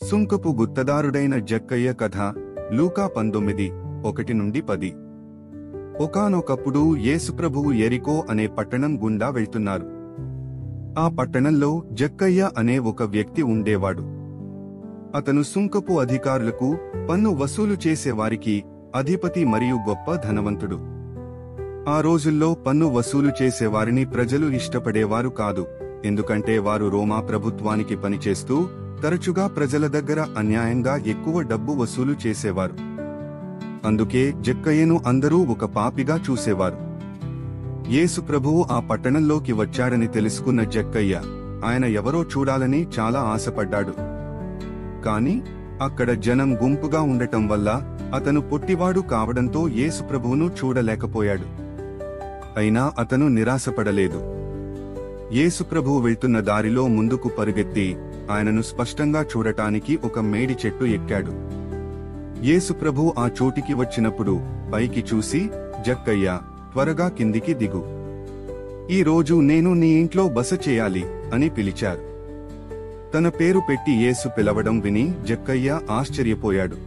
సుంకపు గుత్తదారుడైన జక్కయ్య కథ. లూకా 19:1-10. ఒకానొకప్పుడు యేసుప్రభువు యెరికో అనే పట్టణం గుండా వెళ్తున్నారు. ఆ పట్టణంలో జక్కయ్య అనే ఒక వ్యక్తి ఉండేవాడు. అతను సుంకపు అధికారులకు, పన్ను వసూలు చేసేవారికి అధిపతి మరియు గొప్ప ధనవంతుడు. ఆ రోజుల్లో పన్ను వసూలు చేసేవారిని ప్రజలు ఇష్టపడేవారు కాదు, ఎందుకంటే వారు రోమా ప్రభుత్వానికి పనిచేస్తూ తరచుగా ప్రజల దగ్గర అన్యాయంగా ఎక్కువ డబ్బు వసూలు చేసేవారు. అందుకే జక్కయ్యను అందరూ ఒక పాపిగా చూసేవారు. యేసు ప్రభువు ఆ పట్టణంలోకి వచ్చాడని తెలుసుకున్న జక్కయ్య ఆయన ఎవరో చూడాలని చాలా ఆశపడ్డాడు. కాని అక్కడ జనం గుంపుగా ఉండటం వల్ల అతను పొట్టివాడు కావడంతో యేసు ప్రభువును చూడలేకపోయాడు. అయినా అతను నిరాశపడలేదు. యేసు ప్రభువు వెళ్తున్న దారిలో ముందుకు పరుగెత్తి ఆయనను స్పష్టంగా చూడటానికి ఒక మేడి చెట్టు ఎక్కాడు. యేసు ప్రభువు ఆ చోటికి వచ్చినప్పుడు పైకి చూసి, జక్కయ్య, త్వరగా కిందికి దిగు. ఈ రోజు నేను నీ ఇంట్లో బస చేయాలి అని పిలిచారు. తన పేరు పెట్టి యేసు పిలవడం విని జక్కయ్య ఆశ్చర్యపోయాడు.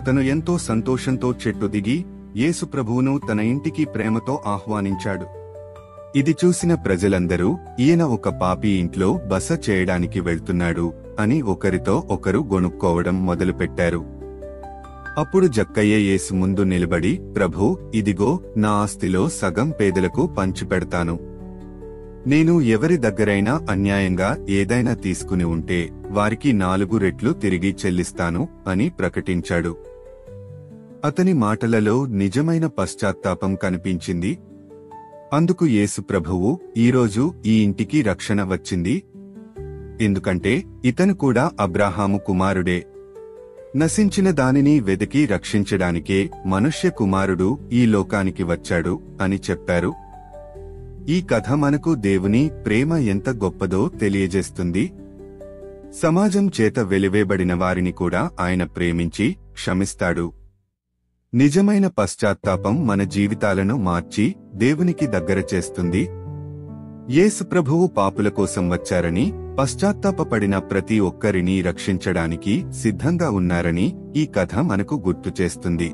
అతను ఎంతో సంతోషంతో చెట్టు దిగి యేసు ప్రభువును తన ఇంటికి ప్రేమతో ఆహ్వానించాడు. ఇది చూసిన ప్రజలందరూ ఈయన ఒక పాపి ఇంట్లో బస చేయడానికి వెళ్తున్నాడు అని ఒకరితో ఒకరు గొణుక్కోవడం మొదలుపెట్టారు. అప్పుడు జక్కయ్య యేసు ముందు నిలబడి, ప్రభూ, ఇదిగో నా ఆస్తిలో సగం పేదలకు పంచిపెడతాను. నేను ఎవరి దగ్గరైనా అన్యాయంగా ఏదైనా తీసుకుని ఉంటే వారికి 4 రెట్లు తిరిగి చెల్లిస్తాను అని ప్రకటించాడు. అతని మాటలలో నిజమైన పశ్చాత్తాపం కనిపించింది. అందుకు యేసు ప్రభువు, ఈరోజు ఈ ఇంటికి రక్షణ వచ్చింది, ఎందుకంటే ఇతను కూడా అబ్రాహాము కుమారుడే. నశించిన దానిని వెతికి రక్షించడానికే మనుష్య కుమారుడు ఈ లోకానికి వచ్చాడు అని చెప్పారు. ఈ కథ మనకు దేవుని ప్రేమ ఎంత గొప్పదో తెలియజేస్తుంది. సమాజం చేత వెలివేయబడిన వారిని కూడా ఆయన ప్రేమించి క్షమిస్తాడు. నిజమైన పశ్చాత్తాపం మన జీవితాలను మార్చి దేవునికి దగ్గర చేస్తుంది. యేసు ప్రభువు పాపుల కోసం వచ్చారని, పశ్చాత్తాపపడిన ప్రతి ఒక్కరిని రక్షించడానికి సిద్ధంగా ఉన్నారని ఈ కథ మనకు గుర్తు చేస్తుంది.